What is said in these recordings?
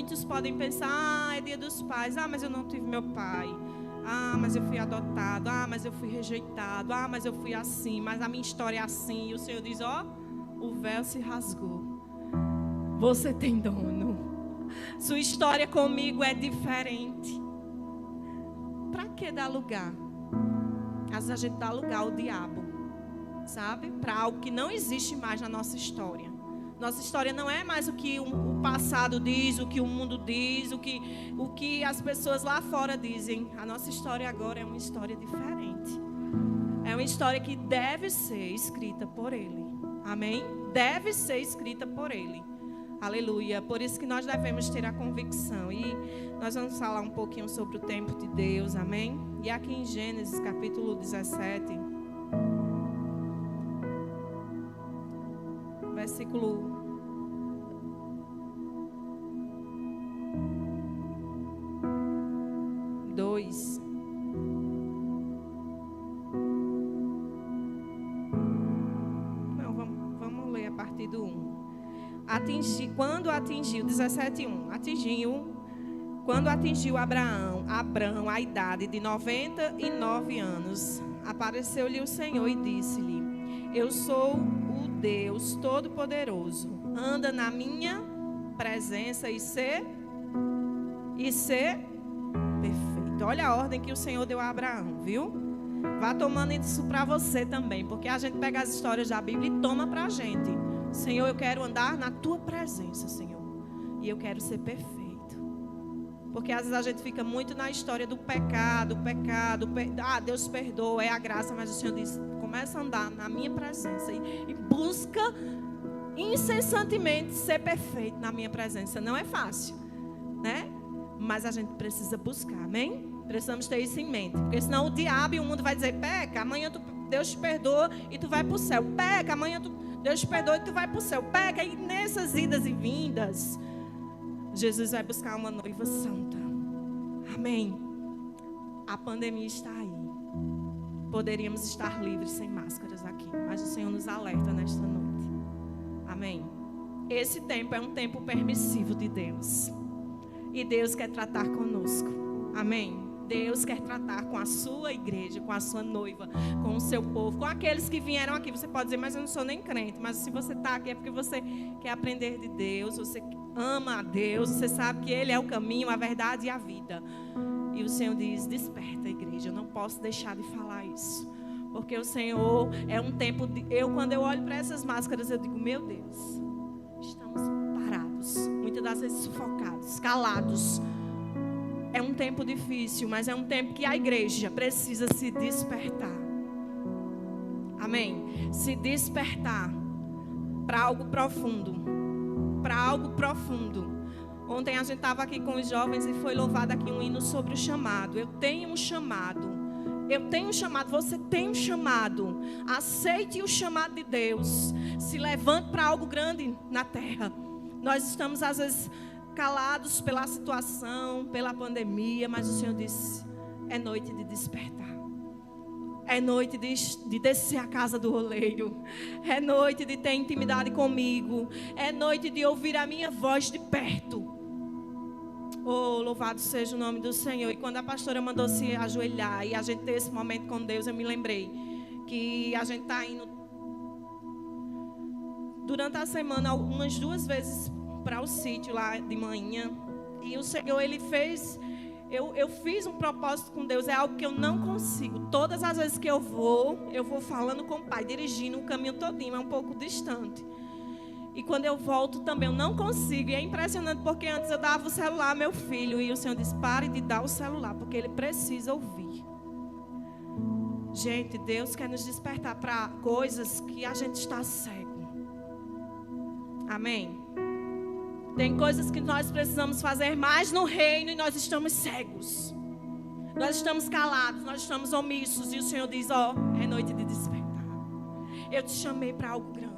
muitos podem pensar, é dia dos pais. Mas eu não tive meu pai. Mas eu fui adotado. Mas eu fui rejeitado. Mas eu fui assim. Mas a minha história é assim. E o Senhor diz, o véu se rasgou. Você tem dono. Sua história comigo é diferente. Para que dar lugar? Às vezes a gente dá lugar ao diabo, sabe? Para algo que não existe mais na nossa história. Nossa história não é mais o que o passado diz, o que o mundo diz, o que as pessoas lá fora dizem. A nossa história agora é uma história diferente. É uma história que deve ser escrita por Ele. Amém? Deve ser escrita por Ele. Aleluia. Por isso que nós devemos ter a convicção. E nós vamos falar um pouquinho sobre o tempo de Deus. Amém? E aqui em Gênesis capítulo 17... versículo 2. Não, vamos ler a partir do 1. Quando atingiu, 17:1, quando atingiu Abraão a idade de 99 anos, apareceu-lhe o Senhor e disse-lhe: Eu sou o Deus Todo-Poderoso. Anda na minha presença e ser perfeito. Olha a ordem que o Senhor deu a Abraão, viu? Vá tomando isso para você também, porque a gente pega as histórias da Bíblia e toma para a gente. Senhor, eu quero andar na tua presença, Senhor, e eu quero ser perfeito. Porque às vezes a gente fica muito na história do pecado, Deus perdoa, é a graça, mas o Senhor diz: começa a andar na minha presença e busca incessantemente ser perfeito na minha presença. Não é fácil, né? Mas a gente precisa buscar, amém? Precisamos ter isso em mente, porque senão o diabo e o mundo vai dizer: peca, amanhã Deus te perdoa e tu vai para o céu. Peca, amanhã Deus te perdoa e tu vai para o céu. Peca, e nessas idas e vindas, Jesus vai buscar uma noiva santa. Amém? A pandemia está aí. Poderíamos estar livres sem máscaras aqui, mas o Senhor nos alerta nesta noite. Amém? Esse tempo é um tempo permissivo de Deus. E Deus quer tratar conosco. Amém? Deus quer tratar com a sua igreja, com a sua noiva, com o seu povo, com aqueles que vieram aqui. Você pode dizer: mas eu não sou nem crente. Mas se você está aqui é porque você quer aprender de Deus, você ama a Deus, você sabe que Ele é o caminho, a verdade e a vida. E o Senhor diz: desperta, igreja, eu não posso deixar de falar isso. Porque o Senhor é um tempo de... Quando eu olho para essas máscaras, eu digo: meu Deus, estamos parados, muitas das vezes sufocados, calados. É um tempo difícil, mas é um tempo que a igreja precisa se despertar. Amém? Se despertar para algo profundo. Para algo profundo. Ontem a gente estava aqui com os jovens e foi louvado aqui um hino sobre o chamado. Eu tenho um chamado. Eu tenho um chamado. Você tem um chamado. Aceite o chamado de Deus. Se levante para algo grande na terra. Nós estamos às vezes calados pela situação, pela pandemia, mas o Senhor disse: é noite de despertar. É noite de descer a casa do oleiro. É noite de ter intimidade comigo. É noite de ouvir a minha voz de perto. Oh, louvado seja o nome do Senhor. E quando a pastora mandou se ajoelhar e a gente ter esse momento com Deus, eu me lembrei que a gente está indo durante a semana umas 2 vezes para o sítio lá de manhã. E o Senhor, Ele fez... Eu fiz um propósito com Deus. É algo que eu não consigo. Todas as vezes que eu vou falando com o Pai, dirigindo o caminho todinho. É um pouco distante. E quando eu volto também, eu não consigo. E é impressionante, porque antes eu dava o celular ao meu filho. E o Senhor disse: pare de dar o celular, porque ele precisa ouvir. Gente, Deus quer nos despertar para coisas que a gente está cego. Amém? Tem coisas que nós precisamos fazer mais no reino e nós estamos cegos. Nós estamos calados, nós estamos omissos. E o Senhor diz: é noite de despertar. Eu te chamei para algo grande.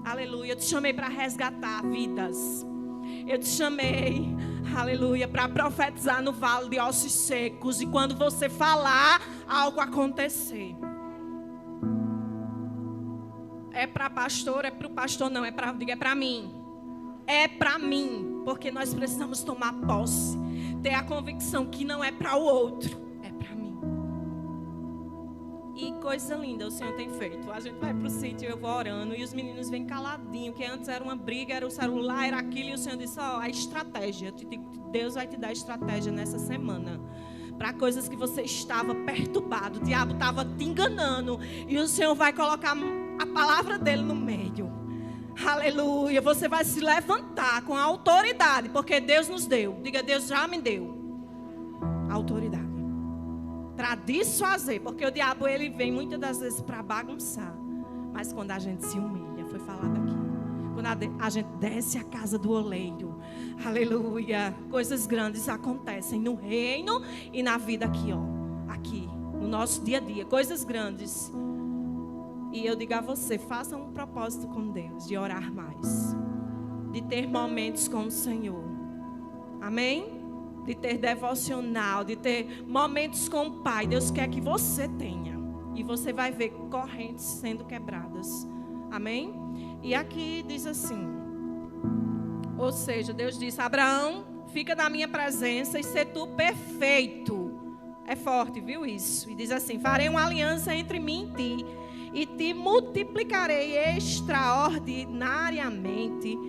Aleluia. Eu te chamei para resgatar vidas. Eu te chamei, aleluia, para profetizar no vale de ossos secos. E quando você falar, algo acontecer. É para pastor, é para o pastor, não, diga, é para mim. É para mim. Porque nós precisamos tomar posse, ter a convicção que não é para o outro, é para mim. E coisa linda o Senhor tem feito. A gente vai para o sítio, eu vou orando, e os meninos vêm caladinho, que antes era uma briga, era o celular, era aquilo, e o Senhor disse, a estratégia, Deus vai te dar estratégia nessa semana, para coisas que você estava perturbado, o diabo estava te enganando, e o Senhor vai colocar a palavra dele no meio. Aleluia, você vai se levantar com a autoridade, porque Deus nos deu. Diga, Deus já me deu autoridade para desfazer, porque o diabo ele vem muitas das vezes para bagunçar, mas quando a gente se humilha, foi falado aqui, quando a gente desce a casa do oleiro, aleluia, coisas grandes acontecem no reino e na vida aqui, aqui, no nosso dia a dia, coisas grandes. E eu digo a você, faça um propósito com Deus, de orar mais, de ter momentos com o Senhor, amém? De ter devocional, de ter momentos com o Pai. Deus quer que você tenha. E você vai ver correntes sendo quebradas. Amém? E aqui diz assim. Ou seja, Deus disse, Abraão, fica na minha presença e sê tu perfeito. É forte, viu isso? E diz assim, farei uma aliança entre mim e ti. E te multiplicarei extraordinariamente.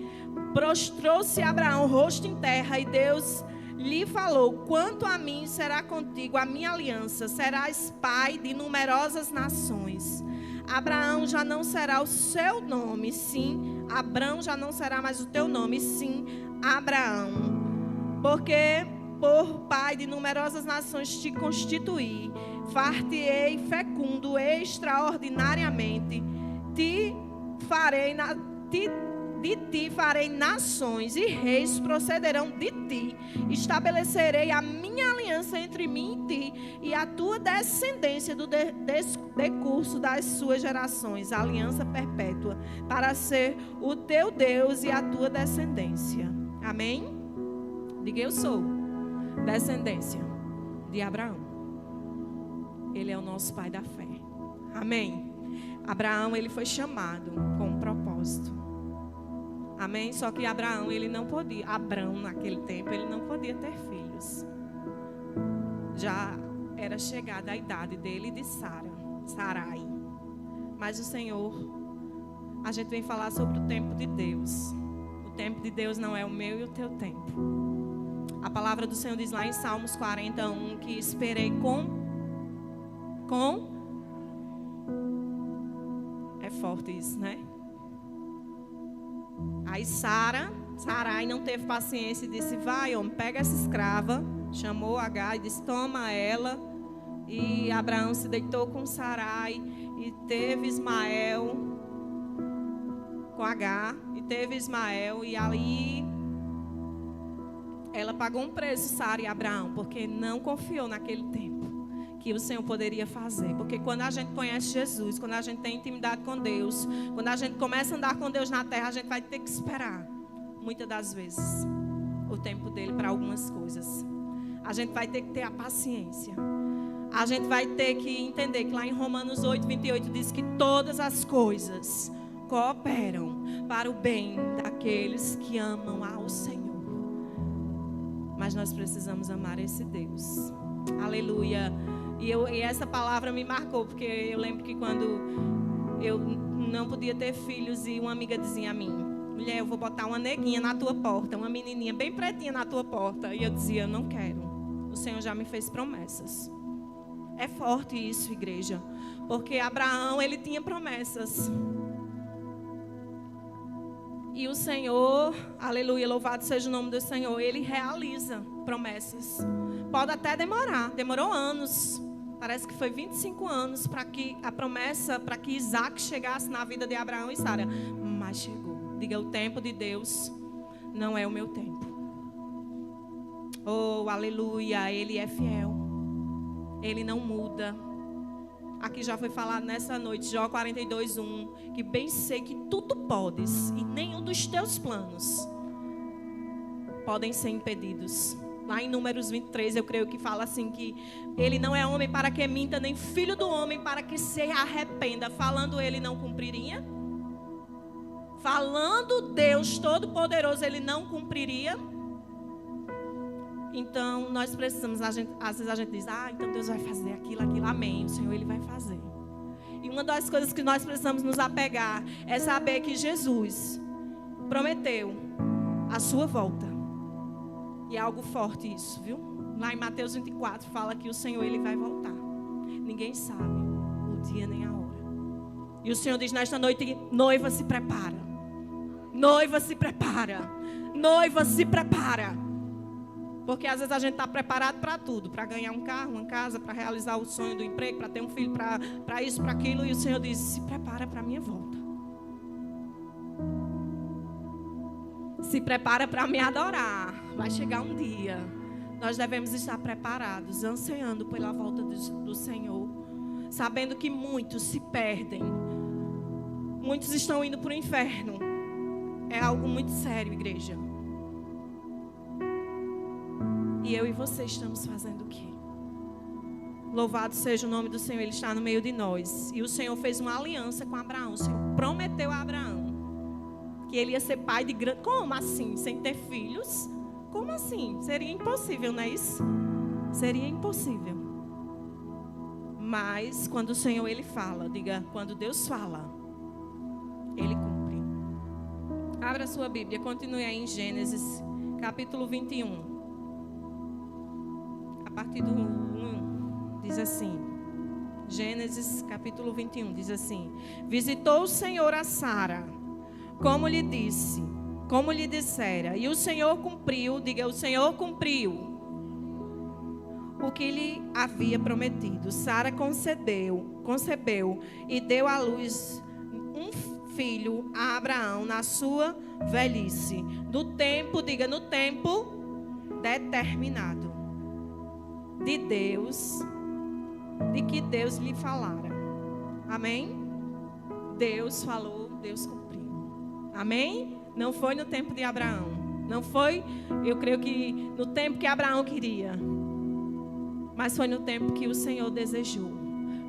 Prostrou-se Abraão, rosto em terra, e Deus lhe falou, quanto a mim será contigo a minha aliança, serás pai de numerosas nações. Abraão já não será o seu nome, sim, Abrão já não será mais o teu nome, sim, Abraão. Porque por pai de numerosas nações te constituí, far-te-ei fecundo extraordinariamente, de ti farei nações e reis procederão de ti. Estabelecerei a minha aliança entre mim e ti e a tua descendência do decurso das suas gerações, aliança perpétua, para ser o teu Deus e a tua descendência. Amém? Diga, eu sou descendência de Abraão. Ele é o nosso pai da fé. Amém? Abraão, ele foi chamado com um propósito. Amém? Só que Abraão, Abrão naquele tempo, ele não podia ter filhos. Já era chegada a idade dele e de Sarai. Mas o Senhor, a gente vem falar sobre o tempo de Deus. O tempo de Deus não é o meu e o teu tempo. A palavra do Senhor diz lá em Salmos 41 que esperei é forte isso, né? Aí Sarai não teve paciência e disse, vai, homem, pega essa escrava. Chamou Agar e disse, toma ela. E Abraão se deitou com Sarai e teve Ismael com Agar. E teve Ismael e ali ela pagou um preço, Sara e Abraão, porque não confiou naquele tempo que o Senhor poderia fazer. Porque quando a gente conhece Jesus, quando a gente tem intimidade com Deus, quando a gente começa a andar com Deus na terra, a gente vai ter que esperar, muitas das vezes, o tempo dele para algumas coisas. A gente vai ter que ter a paciência. A gente vai ter que entender que lá em Romanos 8:28 diz que todas as coisas cooperam para o bem daqueles que amam ao Senhor. Mas nós precisamos amar esse Deus. Aleluia. E essa palavra me marcou, porque eu lembro que quando eu não podia ter filhos e uma amiga dizia a mim, mulher, eu vou botar uma neguinha na tua porta, uma menininha bem pretinha na tua porta. E eu dizia, eu não quero. O Senhor já me fez promessas. É forte isso, igreja. Porque Abraão, ele tinha promessas. E o Senhor, aleluia, louvado seja o nome do Senhor, ele realiza promessas. Pode até demorar, demorou anos. Parece que foi 25 anos para que a promessa, para que Isaac chegasse na vida de Abraão e Sara. Mas chegou. Diga, o tempo de Deus não é o meu tempo. Oh, aleluia, ele é fiel. Ele não muda. Aqui já foi falado nessa noite, Jó 42:1, que bem sei que tudo podes e nenhum dos teus planos podem ser impedidos. Lá em Números 23, eu creio que fala assim que ele não é homem para que minta, nem filho do homem para que se arrependa. Falando ele não cumpriria? Falando Deus Todo-Poderoso, ele não cumpriria? Então, nós precisamos, às vezes a gente diz, então Deus vai fazer aquilo, amém. O Senhor, Ele vai fazer. E uma das coisas que nós precisamos nos apegar é saber que Jesus prometeu a sua volta. E é algo forte isso, viu? Lá em Mateus 24 fala que o Senhor, Ele vai voltar. Ninguém sabe o dia nem a hora. E o Senhor diz nesta noite, noiva se prepara. Noiva se prepara. Noiva se prepara. Porque às vezes a gente está preparado para tudo. Para ganhar um carro, uma casa, para realizar o sonho do emprego, para ter um filho, para isso, para aquilo. E o Senhor diz, se prepara para a minha volta. Se prepara para me adorar. Vai chegar um dia. Nós devemos estar preparados, ansiando pela volta do Senhor. Sabendo que muitos se perdem. Muitos estão indo para o inferno. É algo muito sério, igreja. E eu e você estamos fazendo o quê? Louvado seja o nome do Senhor, Ele está no meio de nós. E o Senhor fez uma aliança com Abraão. O Senhor prometeu a Abraão que ele ia ser pai de grande... Como assim? Sem ter filhos? Como assim? Seria impossível, não é isso? Seria impossível. Mas quando o Senhor, Ele fala, diga, quando Deus fala, Ele cumpre. Abra sua Bíblia, continue aí em Gênesis, capítulo 21. A partir do 1, diz assim. Gênesis, capítulo 21, diz assim. Visitou o Senhor a Sara, como lhe disse, como lhe dissera. E o Senhor cumpriu, diga, o Senhor cumpriu o que lhe havia prometido. Sara concebeu e deu à luz um filho a Abraão na sua velhice. No tempo, diga, no tempo determinado de Deus, de que Deus lhe falara. Amém? Deus falou, Deus cumpriu. Amém? Não foi no tempo de Abraão. Não foi, eu creio que no tempo que Abraão queria. Mas foi no tempo que o Senhor desejou.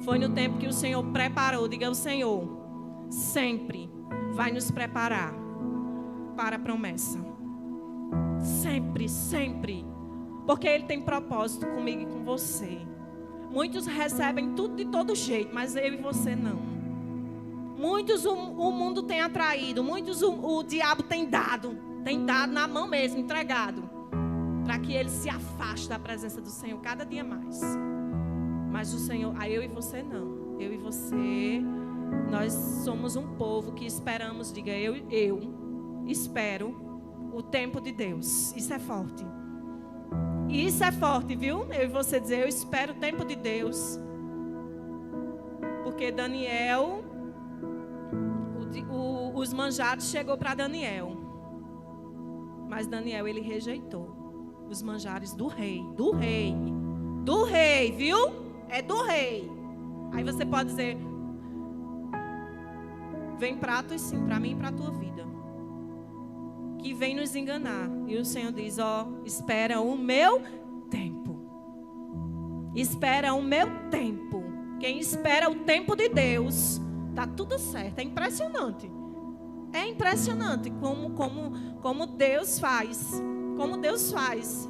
Foi no tempo que o Senhor preparou. Diga, o Senhor sempre vai nos preparar para a promessa. Sempre, sempre. Porque Ele tem propósito comigo e com você. Muitos recebem tudo de todo jeito, mas eu e você não. Muitos o mundo tem atraído, muitos o diabo tem dado na mão mesmo, entregado, para que ele se afaste da presença do Senhor cada dia mais. Mas o Senhor, eu e você não. Eu e você, nós somos um povo que esperamos, diga, eu espero o tempo de Deus. Isso é forte. Isso é forte, viu? Eu e você dizer, eu espero o tempo de Deus. Porque Daniel, os manjares chegou para Daniel. Mas Daniel, ele rejeitou os manjares do rei, viu? É do rei. Aí você pode dizer, vem pratos sim, para mim e para a tua vida. Que vem nos enganar. E o Senhor diz, espera o meu tempo. Espera o meu tempo. Quem espera o tempo de Deus, tá tudo certo. É impressionante. É impressionante como Deus faz. Como Deus faz.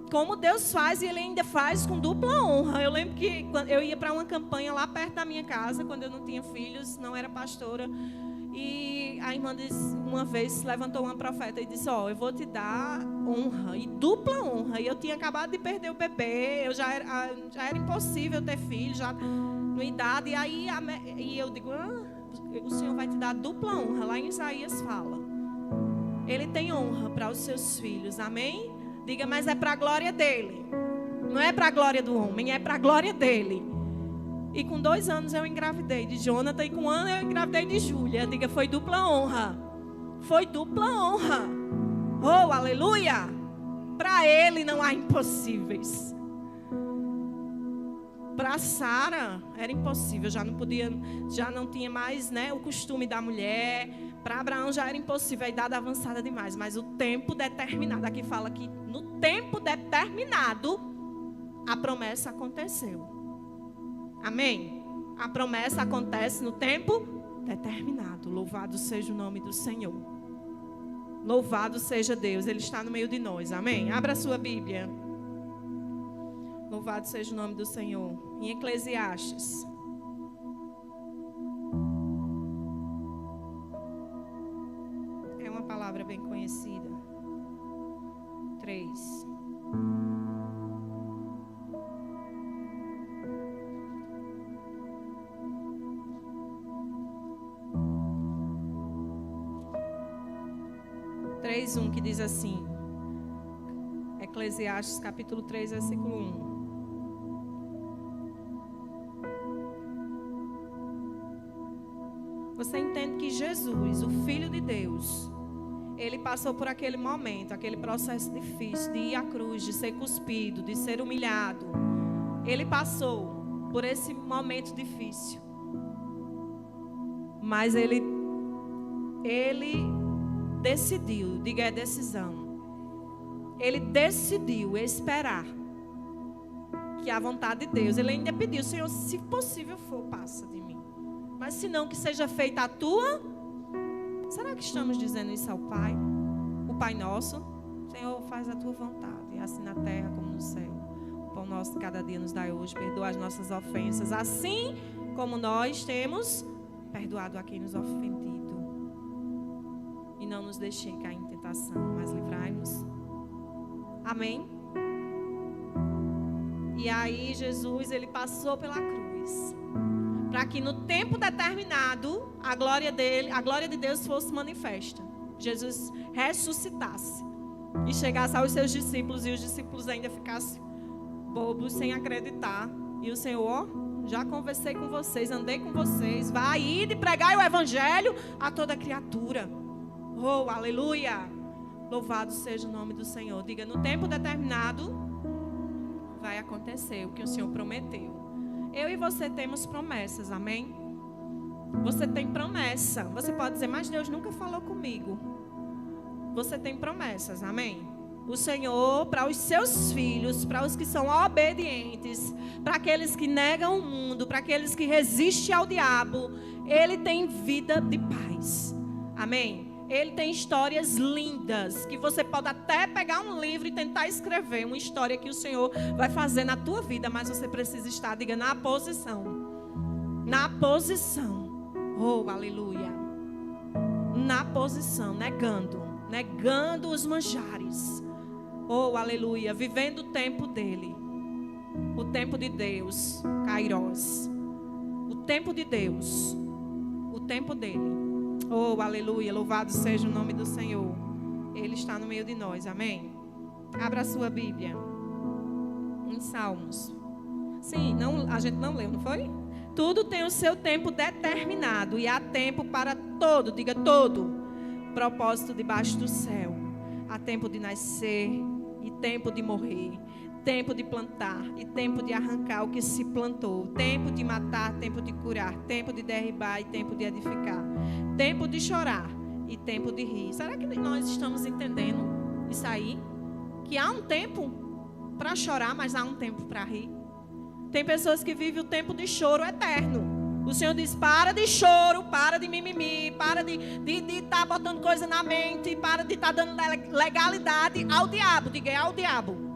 Como Deus faz, e Ele ainda faz com dupla honra. Eu lembro que eu ia para uma campanha lá perto da minha casa, quando eu não tinha filhos, não era pastora. E a irmã uma vez levantou uma profeta e disse, eu vou te dar honra, e dupla honra. E eu tinha acabado de perder o bebê, já era impossível ter filho, já na idade. E aí eu digo, o Senhor vai te dar dupla honra. Lá em Isaías fala. Ele tem honra para os seus filhos, amém? Diga, mas é para a glória dele. Não é para a glória do homem, é para a glória dele. E com 2 anos eu engravidei de Jonathan. E com 1 ano eu engravidei de Júlia. Diga, foi dupla honra. Foi dupla honra. Oh, aleluia. Para Ele não há impossíveis. Para Sara era impossível. Já não tinha mais, né, o costume da mulher. Para Abraão já era impossível, a idade avançada demais. Mas o tempo determinado, aqui fala que no tempo determinado, a promessa aconteceu. Amém? A promessa acontece no tempo determinado. Louvado seja o nome do Senhor. Louvado seja Deus, Ele está no meio de nós, amém? Abra a sua Bíblia. Louvado seja o nome do Senhor. Em Eclesiastes. É uma palavra bem conhecida. 3. Que diz assim, Eclesiastes capítulo 3, versículo 1. Você entende que Jesus, o Filho de Deus, Ele passou por aquele momento, aquele processo difícil de ir à cruz, de ser cuspido, de ser humilhado. Ele passou por esse momento difícil. Mas Ele decidiu, diga é decisão. Ele decidiu esperar que a vontade de Deus, Ele ainda pediu, Senhor, se possível for, passa de mim. Mas se não, que seja feita a tua. Será que estamos dizendo isso ao Pai? O Pai nosso, Senhor, faz a tua vontade, assim na terra como no céu. O pão nosso de cada dia nos dai hoje, perdoa as nossas ofensas, assim como nós temos perdoado a quem nos ofendido. E não nos deixei cair em tentação, mas livrai-nos. Amém? E aí Jesus, Ele passou pela cruz, para que no tempo determinado, a glória de Deus fosse manifesta. Jesus ressuscitasse e chegasse aos seus discípulos, e os discípulos ainda ficassem bobos, sem acreditar. E o Senhor, já conversei com vocês, andei com vocês, vai ir e pregar o evangelho a toda criatura. Oh, aleluia! Louvado seja o nome do Senhor. Diga, no tempo determinado vai acontecer o que o Senhor prometeu. Eu e você temos promessas, amém? Você tem promessa. Você pode dizer, mas Deus nunca falou comigo. Você tem promessas, amém? O Senhor, para os seus filhos, para os que são obedientes, para aqueles que negam o mundo, para aqueles que resistem ao diabo, Ele tem vida de paz, amém? Ele tem histórias lindas, que você pode até pegar um livro e tentar escrever uma história que o Senhor vai fazer na tua vida, mas você precisa estar, diga, na posição. Na posição. Oh, aleluia. Na posição, negando os manjares. Oh, aleluia, vivendo o tempo dele. O tempo de Deus, Kairos. O tempo de Deus. O tempo dele. Oh, aleluia, louvado seja o nome do Senhor. Ele está no meio de nós, amém? Abra a sua Bíblia. Em Salmos. Sim, a gente não leu, não foi? Tudo tem o seu tempo determinado, e há tempo para todo, diga todo, propósito debaixo do céu. Há tempo de nascer e tempo de morrer. Tempo de plantar e tempo de arrancar o que se plantou. Tempo de matar, tempo de curar. Tempo de derribar e tempo de edificar. Tempo de chorar e tempo de rir. Será que nós estamos entendendo isso aí? Que há um tempo para chorar, mas há um tempo para rir. Tem pessoas que vivem o tempo de choro eterno. O Senhor diz, para de choro, para de mimimi, para de estar botando coisa na mente, para de estar dando legalidade ao diabo. Diga, é ao diabo.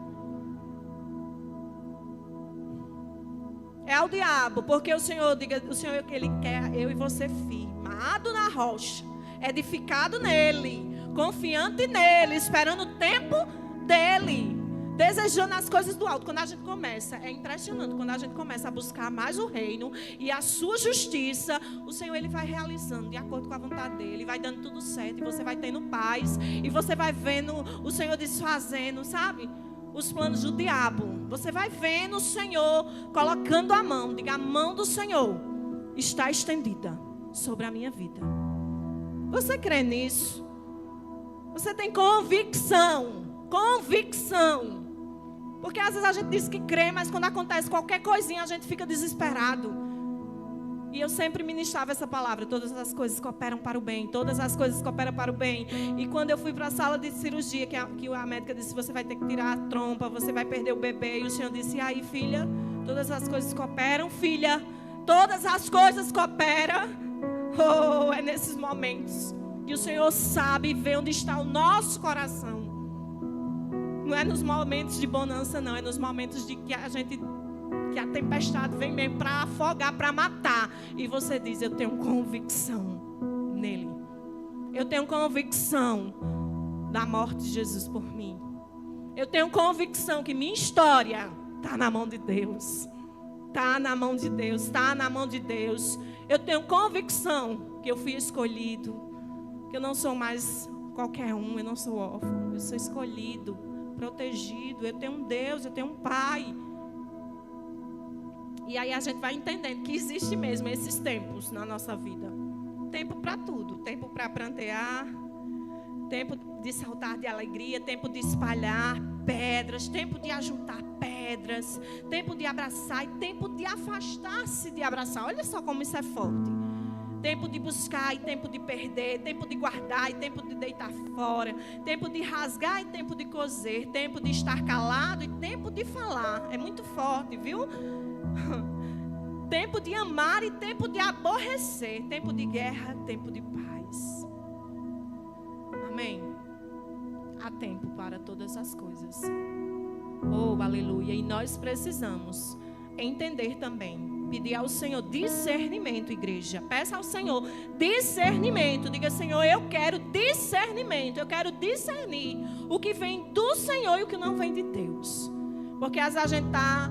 É ao diabo, porque o Senhor, diga, o Senhor, Ele quer eu e você firmado na rocha, edificado nele, confiante nele, esperando o tempo dele, desejando as coisas do alto. Quando a gente começa, é impressionante, quando a gente começa a buscar mais o reino e a sua justiça, o Senhor, Ele vai realizando de acordo com a vontade dele, vai dando tudo certo, e você vai tendo paz, e você vai vendo o Senhor desfazendo, sabe? Os planos do diabo. Você vai vendo o Senhor colocando a mão. Diga, a mão do Senhor está estendida sobre a minha vida. Você crê nisso? Você tem convicção. Convicção. Porque às vezes a gente diz que crê, mas quando acontece qualquer coisinha a gente fica desesperado. E eu sempre ministrava essa palavra, todas as coisas cooperam para o bem, todas as coisas cooperam para o bem. E quando eu fui para a sala de cirurgia, que a médica disse, você vai ter que tirar a trompa, você vai perder o bebê. E o Senhor disse, e aí, filha, todas as coisas cooperam, filha, todas as coisas cooperam. Oh, é nesses momentos Que o Senhor sabe e vê onde está o nosso coração. Não é nos momentos de bonança, não. É nos momentos de que a tempestade vem mesmo para afogar, para matar. E você diz, eu tenho convicção nele. Eu tenho convicção da morte de Jesus por mim. Eu tenho convicção que minha história está na mão de Deus. Está na mão de Deus, está na mão de Deus. Eu tenho convicção que eu fui escolhido. Que eu não sou mais qualquer um, eu não sou órfão. Eu sou escolhido, protegido. Eu tenho um Deus, eu tenho um Pai. E aí a gente vai entendendo que existe mesmo esses tempos na nossa vida. Tempo para tudo. Tempo para prantear. Tempo de saltar de alegria. Tempo de espalhar pedras. Tempo de ajuntar pedras. Tempo de abraçar e tempo de afastar-se de abraçar. Olha só como isso é forte. Tempo de buscar e tempo de perder. Tempo de guardar e tempo de deitar fora. Tempo de rasgar e tempo de coser. Tempo de estar calado e tempo de falar. É muito forte, viu? Tempo de amar e tempo de aborrecer. Tempo de guerra, tempo de paz. Amém? Há tempo para todas as coisas. Oh, aleluia. E nós precisamos entender também. Pedir ao Senhor discernimento, igreja. Peça ao Senhor discernimento. Diga, Senhor, eu quero discernimento. Eu quero discernir o que vem do Senhor e o que não vem de Deus. Porque às vezes a gente está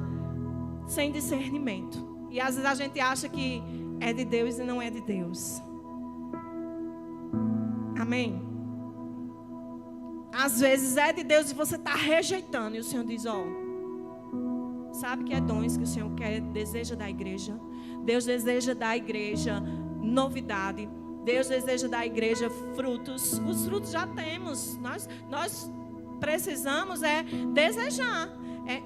sem discernimento. E às vezes a gente acha que é de Deus e não é de Deus. Amém? Às vezes é de Deus e você está rejeitando. E o Senhor diz, sabe que é dons que o Senhor deseja da igreja? Deus deseja da igreja novidade. Deus deseja da igreja frutos. Os frutos já temos. Nós precisamos desejar.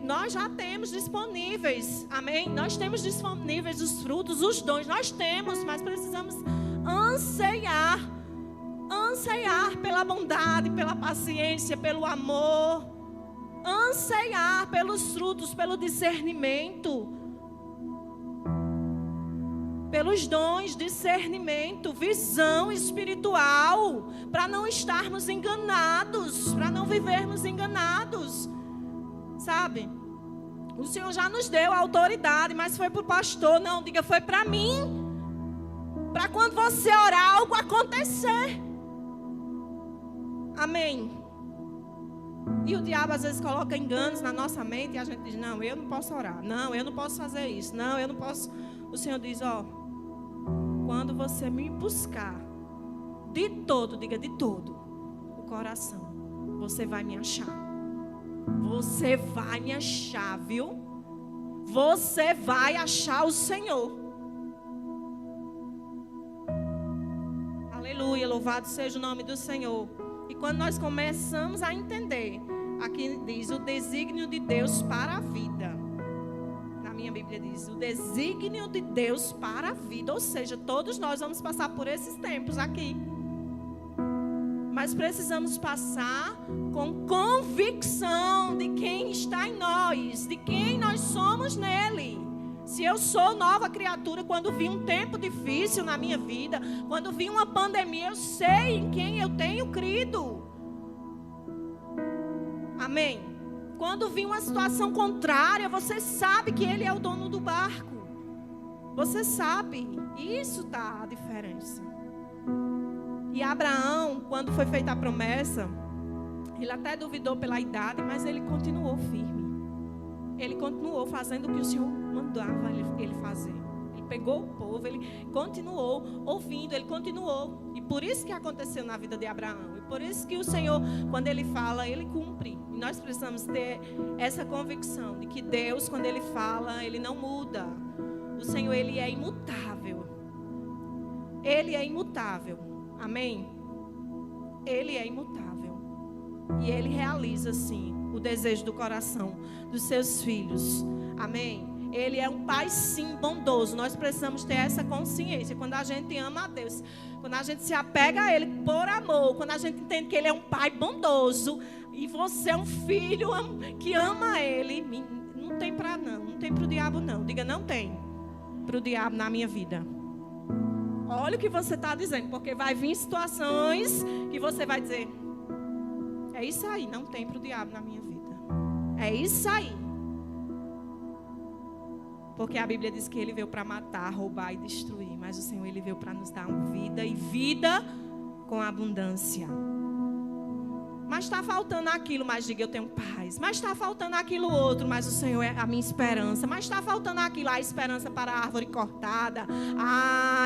Nós já temos disponíveis. Amém? Nós temos disponíveis os frutos, os dons. Nós temos, mas precisamos anseiar. Anseiar pela bondade, pela paciência, pelo amor. Anseiar pelos frutos, pelo discernimento. Pelos dons, discernimento, visão espiritual. Para não estarmos enganados. Para não vivermos enganados. Sabe? O Senhor já nos deu a autoridade, mas foi para o pastor. Não, diga, foi para mim. Para quando você orar, algo acontecer. Amém. E o diabo às vezes coloca enganos na nossa mente e a gente diz, não, eu não posso orar. Não, eu não posso fazer isso. Não, eu não posso. O Senhor diz, quando você me buscar de todo, diga de todo, o coração, você vai me achar. Você vai me achar, viu? Você vai achar o Senhor. Aleluia, louvado seja o nome do Senhor. E quando nós começamos a entender, aqui diz o desígnio de Deus para a vida. Na minha Bíblia diz o desígnio de Deus para a vida. Ou seja, todos nós vamos passar por esses tempos aqui. Mas precisamos passar com convicção de quem está em nós, de quem nós somos nele. Se eu sou nova criatura, quando vi um tempo difícil na minha vida, quando vi uma pandemia, eu sei em quem eu tenho crido. Amém? Quando vi uma situação contrária, você sabe que ele é o dono do barco. Você sabe. Isso está a diferença. E Abraão, quando foi feita a promessa, ele até duvidou pela idade, mas ele continuou firme. Ele continuou fazendo o que o Senhor mandava ele fazer. Ele pegou o povo, ele continuou ouvindo, ele continuou. E por isso que aconteceu na vida de Abraão. E por isso que o Senhor, quando ele fala, ele cumpre. E nós precisamos ter essa convicção de que Deus, quando ele fala, ele não muda. O Senhor, ele é imutável. Ele é imutável. Amém? Ele é imutável. E ele realiza, sim, o desejo do coração dos seus filhos. Amém? Ele é um pai, sim, bondoso. Nós precisamos ter essa consciência. Quando a gente ama a Deus, quando a gente se apega a ele por amor, quando a gente entende que ele é um pai bondoso e você é um filho que ama ele, não tem para não tem para o diabo não. Diga, não tem para o diabo na minha vida. Olha o que você está dizendo, porque vai vir situações que você vai dizer: é isso aí, não tem para o diabo na minha vida. É isso aí. Porque a Bíblia diz que ele veio para matar, roubar e destruir. Mas o Senhor, ele veio para nos dar vida e vida com abundância. Mas está faltando aquilo, mas diga: eu tenho paz. Mas está faltando aquilo outro, mas o Senhor é a minha esperança. Mas está faltando aquilo, a esperança para a árvore cortada.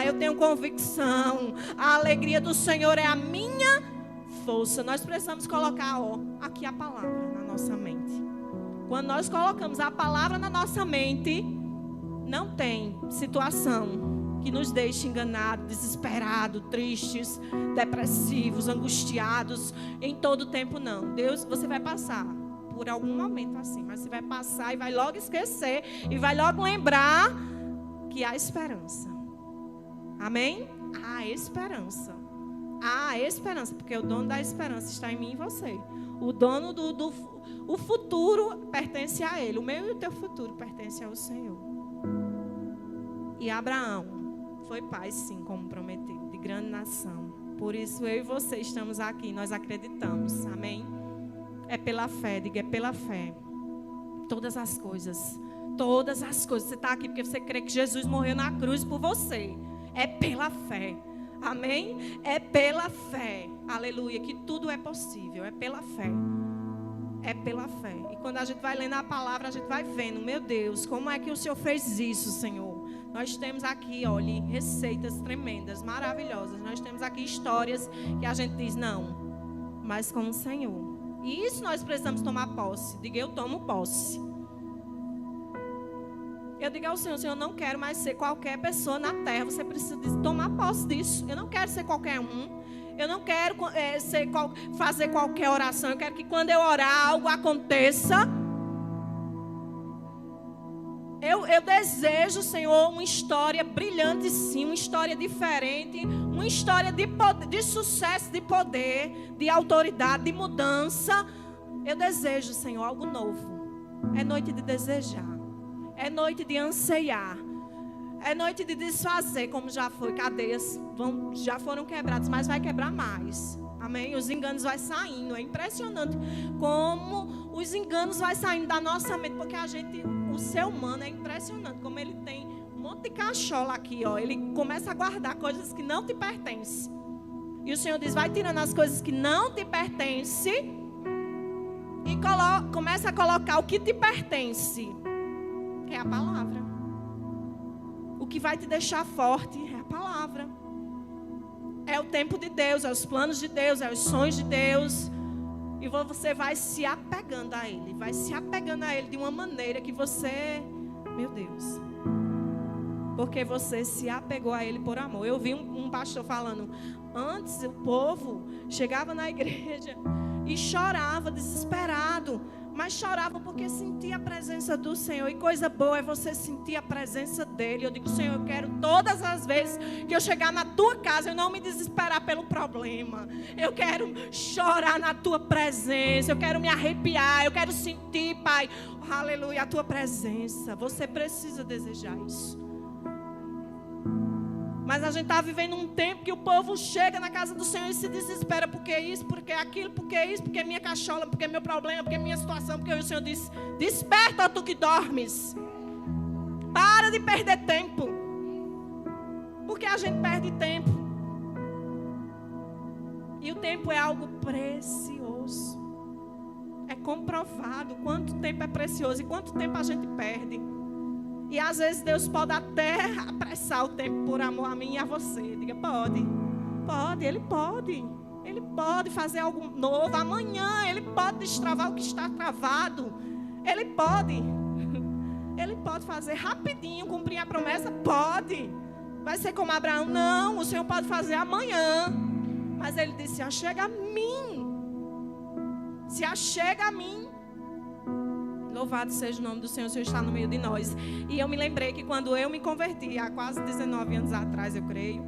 Eu tenho convicção. A alegria do Senhor é a minha força. Nós precisamos colocar, aqui a palavra na nossa mente. Quando nós colocamos a palavra na nossa mente, não tem situação que nos deixe enganados, desesperados, tristes, depressivos, angustiados em todo o tempo, não. Deus, você vai passar por algum momento assim, mas você vai passar e vai logo esquecer e vai logo lembrar que há esperança. Amém? Há esperança. Há esperança, porque o dono da esperança está em mim e você. O dono o futuro pertence a Ele. O meu e o teu futuro pertence ao Senhor. E Abraão foi pai, sim, como prometido, de grande nação. Por isso eu e você estamos aqui, nós acreditamos, amém? É pela fé, diga, é pela fé. Todas as coisas, você está aqui porque você crê que Jesus morreu na cruz por você. É pela fé, amém? É pela fé, aleluia, que tudo é possível, é pela fé. É pela fé. E quando a gente vai lendo a palavra, a gente vai vendo, meu Deus, como é que o Senhor fez isso, Senhor? Nós temos aqui, olha, receitas tremendas, maravilhosas. Nós temos aqui histórias que a gente diz, não, mas com o Senhor. E isso nós precisamos tomar posse. Diga, eu tomo posse. Eu digo ao Senhor, Senhor, eu não quero mais ser qualquer pessoa na terra. Você precisa tomar posse disso. Eu não quero ser qualquer um. Eu não quero fazer qualquer oração. Eu quero que quando eu orar, algo aconteça. Eu desejo, Senhor, uma história brilhante, sim, uma história diferente, uma história de poder, de sucesso, de poder, de autoridade, de mudança. Eu desejo, Senhor, algo novo. É noite de desejar, é noite de anseiar, é noite de desfazer, como já foi, cadeias já foram quebradas, mas vai quebrar mais. Amém? Os enganos vão saindo. É impressionante como os enganos vão saindo da nossa mente, porque o ser humano é impressionante, como ele tem um monte de cachola aqui, ele começa a guardar coisas que não te pertencem. E o Senhor diz, vai tirando as coisas que não te pertencem e começa a colocar o que te pertence, que é a palavra. O que vai te deixar forte é a palavra. É o tempo de Deus, é os planos de Deus, é os sonhos de Deus. E você vai se apegando a Ele. Vai se apegando a Ele de uma maneira que você... Meu Deus. Porque você se apegou a Ele por amor. Eu vi um pastor falando. Antes o povo chegava na igreja e chorava desesperado. Mas chorava porque sentia a presença do Senhor. E coisa boa é você sentir a presença dEle. Eu digo, Senhor, eu quero todas as vezes que eu chegar na Tua casa, eu não me desesperar pelo problema. Eu quero chorar na Tua presença. Eu quero me arrepiar. Eu quero sentir, Pai, aleluia, a Tua presença. Você precisa desejar isso. Mas a gente está vivendo um tempo que o povo chega na casa do Senhor e se desespera. Porque isso, porque aquilo, porque isso, porque minha cachola, porque meu problema, porque minha situação. Porque o Senhor diz, desperta, ó tu que dormes. Para de perder tempo. Porque a gente perde tempo. E o tempo é algo precioso. É comprovado quanto tempo é precioso e quanto tempo a gente perde. E às vezes Deus pode até apressar o tempo por amor a mim e a você. Diga, pode. Pode, Ele pode. Ele pode fazer algo novo. Amanhã Ele pode destravar o que está travado. Ele pode. Ele pode fazer rapidinho, cumprir a promessa? Pode. Vai ser como Abraão? Não, o Senhor pode fazer amanhã. Mas Ele disse, se achega a mim. Se achega a mim. Louvado seja o nome do Senhor, o Senhor está no meio de nós. E eu me lembrei que quando eu me converti, há quase 19 anos atrás, eu creio,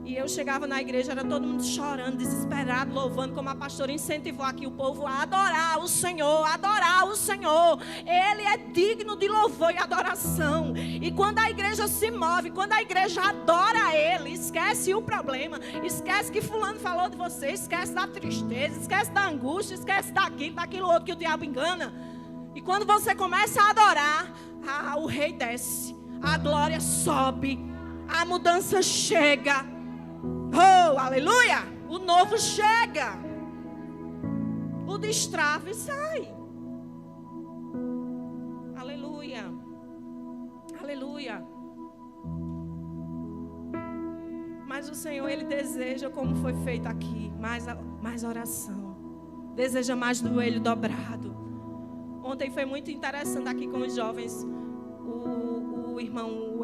E eu chegava na igreja, era todo mundo chorando, desesperado, louvando, como a pastora incentivou aqui o povo a adorar o Senhor, adorar o Senhor. Ele é digno de louvor e adoração. E quando a igreja se move, quando a igreja adora Ele, esquece o problema, esquece que fulano falou de você, esquece da tristeza, esquece da angústia, esquece daquilo outro que o diabo engana. E quando você começa a adorar, o rei desce, a glória sobe, a mudança chega. Oh, aleluia! O novo chega. O destrave sai. Aleluia. Aleluia. Mas o Senhor, Ele deseja, como foi feito aqui, mais oração. Deseja mais joelho dobrado. Ontem foi muito interessante aqui com os jovens. O irmão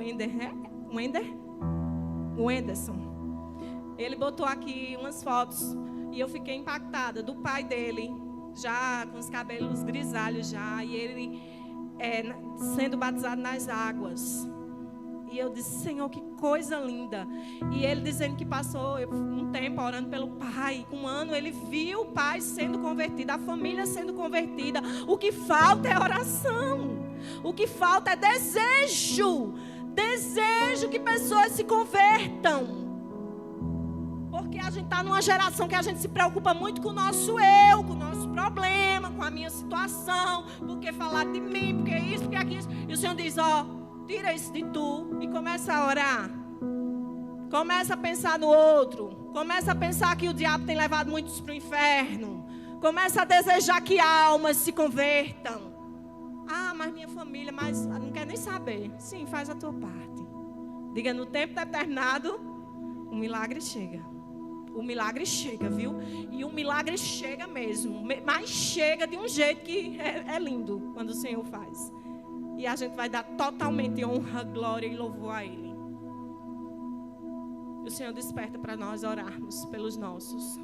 Wenderson. Ele botou aqui umas fotos e eu fiquei impactada do pai dele, já com os cabelos grisalhos já, e ele sendo batizado nas águas. E eu disse, Senhor, que coisa linda. E ele dizendo que passou um tempo orando pelo pai. Com um ano ele viu o pai sendo convertido, a família sendo convertida. O que falta é oração. O que falta é desejo. Desejo que pessoas se convertam. Porque a gente está numa geração que a gente se preocupa muito com o nosso eu, com o nosso problema, com a minha situação, porque falar de mim, porque isso, porque aquilo. E o Senhor diz, tira isso de tu e começa a orar. Começa a pensar no outro. Começa a pensar que o diabo tem levado muitos para o inferno. Começa a desejar que almas se convertam. Mas minha família, mas não quer nem saber. Sim, faz a tua parte. Diga, no tempo determinado, o milagre chega. O milagre chega, viu? E o milagre chega mesmo. Mas chega de um jeito que é lindo quando o Senhor faz. E a gente vai dar totalmente honra, glória e louvor a Ele. O Senhor desperta para nós orarmos pelos nossos.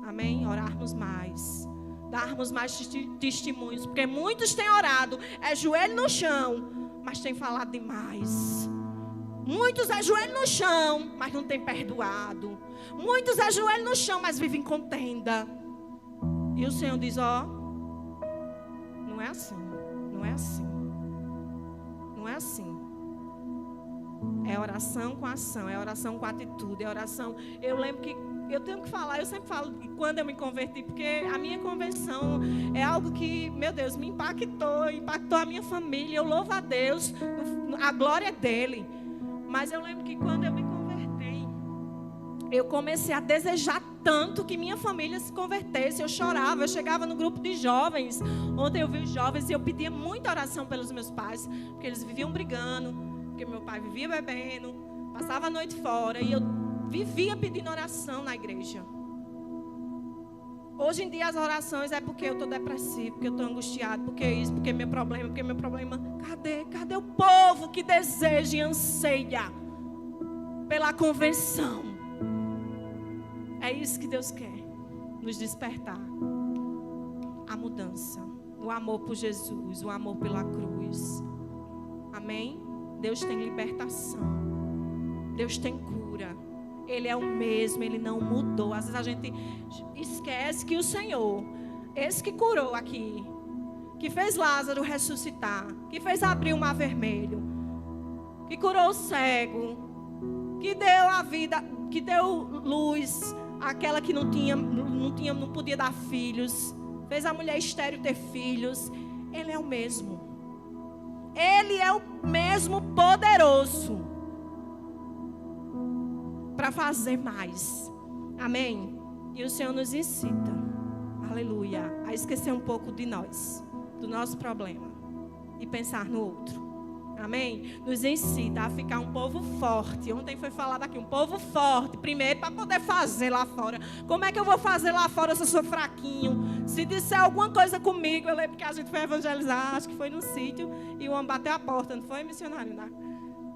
Amém? Orarmos mais. Darmos mais testemunhos. Porque muitos têm orado, joelho no chão, mas têm falado demais. Muitos joelho no chão, mas não têm perdoado. Muitos joelho no chão, mas vivem contenda. E o Senhor diz, não é assim. Não é assim. Não é assim. É oração com ação, é oração com atitude, é oração. Eu lembro que eu tenho que falar, eu sempre falo que quando eu me converti, porque a minha conversão é algo que, meu Deus, me impactou a minha família. Eu louvo a Deus, a glória é dele. Mas eu lembro que quando eu me converti, eu comecei a desejar tanto que minha família se convertesse. Eu chorava, eu chegava no grupo de jovens. Ontem eu vi os jovens e eu pedia muita oração pelos meus pais, porque eles viviam brigando, porque meu pai vivia bebendo, passava a noite fora, e eu vivia pedindo oração na igreja. Hoje em dia as orações é porque eu estou depressivo, porque eu estou angustiado, porque isso, porque meu problema. Cadê o povo que deseja e anseia pela conversão? É isso que Deus quer, nos despertar. A mudança, o amor por Jesus, o amor pela cruz. Amém? Deus tem libertação, Deus tem cura. Ele é o mesmo, Ele não mudou. Às vezes a gente esquece que o Senhor, esse que curou aqui, que fez Lázaro ressuscitar, que fez abrir o mar vermelho, que curou o cego, que deu a vida, que deu luz àquela que não podia dar filhos, fez a mulher estéril ter filhos. Ele é o mesmo. Ele é o mesmo poderoso para fazer mais. Amém? E o Senhor nos incita, aleluia, a esquecer um pouco de nós, do nosso problema, e pensar no outro. Amém? Nos incita a ficar um povo forte. Ontem foi falado aqui, um povo forte, primeiro para poder fazer lá fora. Como é que eu vou fazer lá fora se eu sou fraquinho? Se disser alguma coisa comigo, eu lembro que a gente foi evangelizar, acho que foi no sítio, e o homem bateu a porta, não foi, missionário? Não?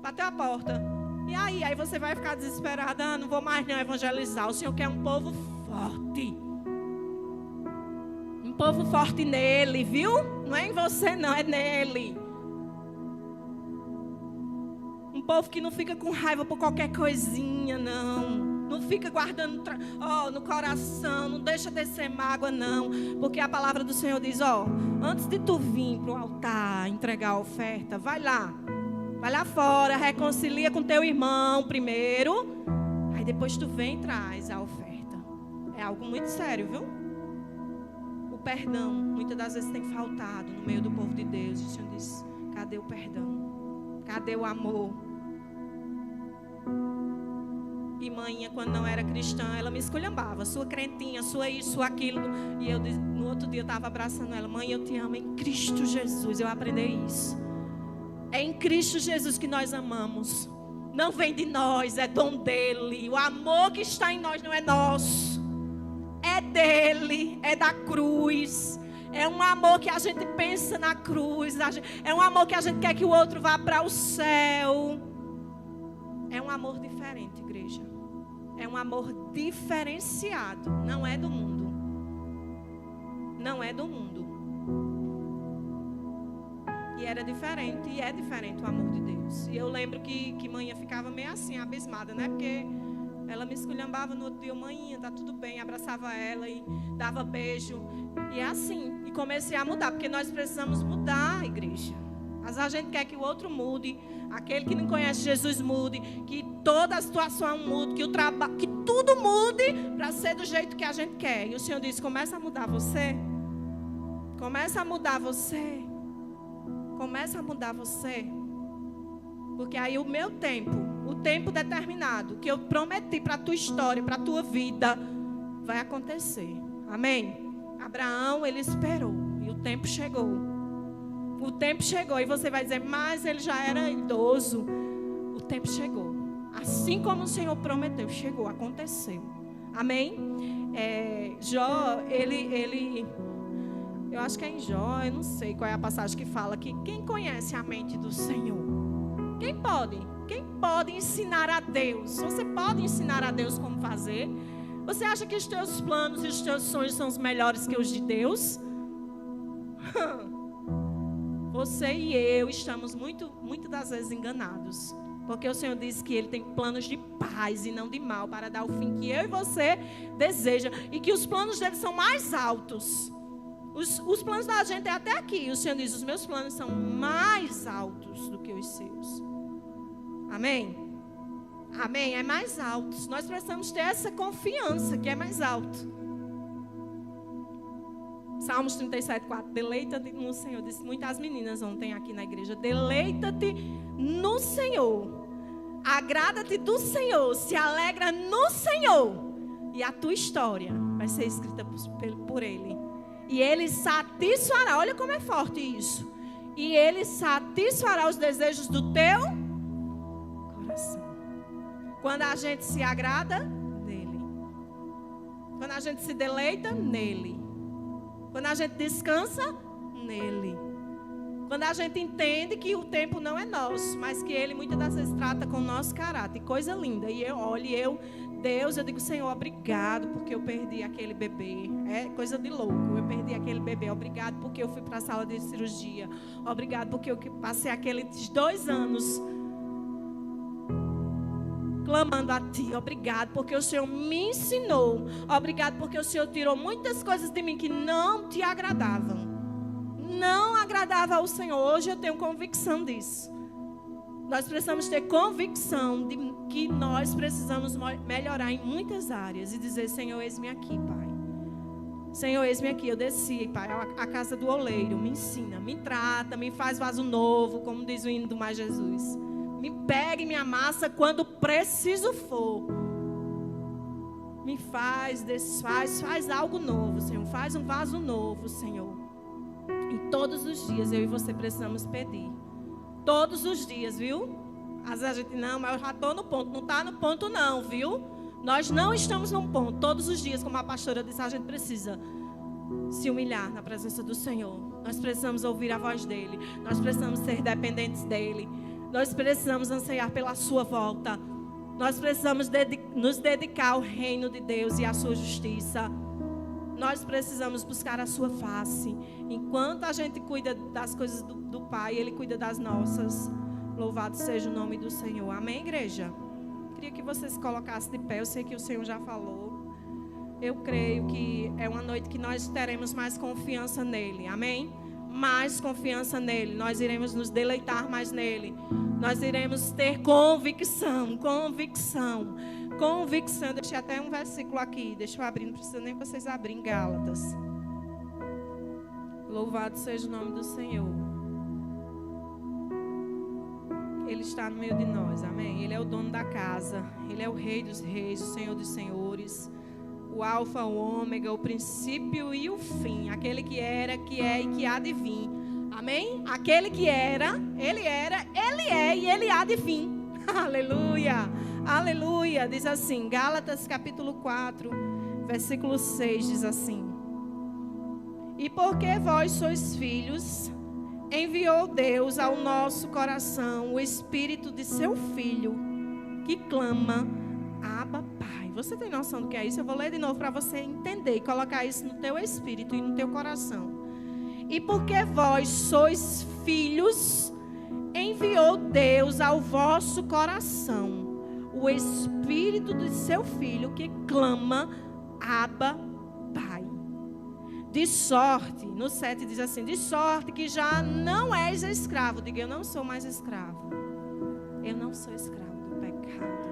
Bateu a porta. E aí você vai ficar desesperada, não vou mais não evangelizar. O Senhor quer um povo forte. Um povo forte nele, viu? Não é em você não, é nele. Um povo que não fica com raiva por qualquer coisinha, não. Não fica guardando no coração, não deixa descer mágoa, não. Porque a palavra do Senhor diz, antes de tu vir para o altar entregar a oferta, vai lá fora, reconcilia com teu irmão primeiro, aí depois tu vem e traz a oferta. É algo muito sério, viu? O perdão, muitas das vezes tem faltado no meio do povo de Deus. O Senhor diz, cadê o perdão? Cadê o amor? E mãe, quando não era cristã, ela me esculhambava. Sua crentinha, sua isso, sua aquilo. E eu, no outro dia, eu estava abraçando ela. Mãe, eu te amo em Cristo Jesus. Eu aprendi isso. É em Cristo Jesus que nós amamos. Não vem de nós, é dom dele. O amor que está em nós não é nosso. É dele, é da cruz. É um amor que a gente pensa na cruz. É um amor que a gente quer que o outro vá para o céu. É um amor diferente, igreja. É um amor diferenciado. Não é do mundo. Não é do mundo. E era diferente. E é diferente o amor de Deus. E eu lembro que manhã ficava meio assim, abismada, né? Porque ela me esculhambava no outro dia. Manhã, tá tudo bem. Abraçava ela e dava beijo. E é assim. E comecei a mudar. Porque nós precisamos mudar, igreja. Mas a gente quer que o outro mude, aquele que não conhece Jesus mude, que toda a situação mude, que tudo mude para ser do jeito que a gente quer. E o Senhor disse, começa a mudar você. Começa a mudar você. Começa a mudar você. Porque aí o meu tempo, o tempo determinado, que eu prometi para a tua história, para a tua vida, vai acontecer. Amém? Abraão, ele esperou e o tempo chegou. O tempo chegou e você vai dizer, mas ele já era idoso. O tempo chegou. Assim como o Senhor prometeu, chegou, aconteceu. Amém? Jó, eu acho que é em Jó, eu não sei qual é a passagem que fala que quem conhece a mente do Senhor? Quem pode ensinar a Deus? Você pode ensinar a Deus como fazer? Você acha que os teus planos e os teus sonhos são os melhores que os de Deus? Você e eu estamos muitas das vezes enganados. Porque o Senhor disse que Ele tem planos de paz e não de mal para dar o fim que eu e você deseja. E que os planos dele são mais altos. Os planos da gente é até aqui. O Senhor diz, os meus planos são mais altos do que os seus. Amém? Amém? É mais altos. Nós precisamos ter essa confiança que é mais alto. Salmos 37:4. Deleita-te no Senhor. Disse muitas meninas ontem aqui na igreja. Deleita-te no Senhor. Agrada-te do Senhor. Se alegra no Senhor. E a tua história vai ser escrita por Ele. E Ele satisfará. Olha como é forte isso. E Ele satisfará os desejos do teu coração. Quando a gente se agrada nele. Quando a gente se deleita nele. Quando a gente descansa nele. Quando a gente entende que o tempo não é nosso, mas que Ele muitas das vezes trata com o nosso caráter. Coisa linda. E Deus, eu digo, Senhor, obrigado porque eu perdi aquele bebê. É coisa de louco. Eu perdi aquele bebê. Obrigado porque eu fui para a sala de cirurgia. Obrigado porque eu passei aqueles 2 anos clamando a Ti. Obrigado porque o Senhor me ensinou. Obrigado porque o Senhor tirou muitas coisas de mim que não te agradavam. Não agradava ao Senhor. Hoje eu tenho convicção disso. Nós precisamos ter convicção de que nós precisamos melhorar em muitas áreas. E dizer, Senhor, eis-me aqui, Pai. Senhor, eis-me aqui. Eu desci, Pai, a casa do oleiro. Me ensina, me trata, me faz vaso novo, como diz o hino do Mais Jesus. Me pega e me amassa quando preciso for. Me faz, desfaz, faz algo novo, Senhor. Faz um vaso novo, Senhor. E todos os dias eu e você precisamos pedir. Todos os dias, viu? Às vezes a gente, não, mas eu já estou no ponto. Não está no ponto não, viu? Nós não estamos num ponto. Todos os dias, como a pastora disse, a gente precisa se humilhar na presença do Senhor. Nós precisamos ouvir a voz dEle. Nós precisamos ser dependentes dEle. Nós precisamos anseiar pela sua volta. Nós precisamos nos dedicar ao reino de Deus e à sua justiça. Nós precisamos buscar a sua face. Enquanto a gente cuida das coisas do Pai, Ele cuida das nossas. Louvado seja o nome do Senhor. Amém, igreja? Queria que você se colocasse de pé. Eu sei que o Senhor já falou. Eu creio que é uma noite que nós teremos mais confiança nele. Amém? Mais confiança nele. Nós iremos nos deleitar mais nele. Nós iremos ter convicção. Deixei até um versículo aqui. Deixa eu abrir. Não precisa nem vocês abrirem. Gálatas. Louvado seja o nome do Senhor. Ele está no meio de nós. Amém? Ele é o dono da casa. Ele é o Rei dos reis, o Senhor dos senhores. O alfa, o ômega, o princípio e o fim. Aquele que era, que é e que há de vir. Amém? Aquele que era, ele é e ele há de vir. Aleluia, aleluia. Diz assim, Gálatas capítulo 4, versículo 6, diz assim. E porque vós sois filhos, enviou Deus ao nosso coração o Espírito de seu Filho, que clama, Abba, Pai. Você tem noção do que é isso? Eu vou ler de novo para você entender e colocar isso no teu espírito e no teu coração. E porque vós sois filhos, enviou Deus ao vosso coração o Espírito de seu Filho, que clama, Abba, Pai. De sorte, no 7 diz assim, de sorte que já não és escravo. Diga, eu não sou mais escravo. Eu não sou escravo do pecado.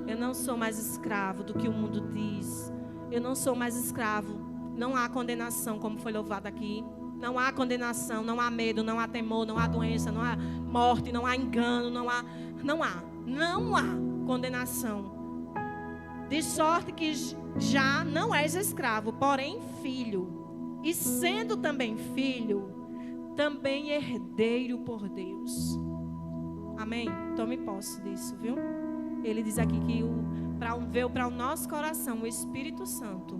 Eu não sou mais escravo do que o mundo diz. Eu não sou mais escravo. Não há condenação, como foi louvado aqui. Não há condenação, não há medo, não há temor, não há doença, não há morte, não há engano, não há condenação. De sorte que já não és escravo, porém filho. E sendo também filho, também herdeiro por Deus. Amém? Tome posse disso, viu? Ele diz aqui que veio para o nosso coração o Espírito Santo.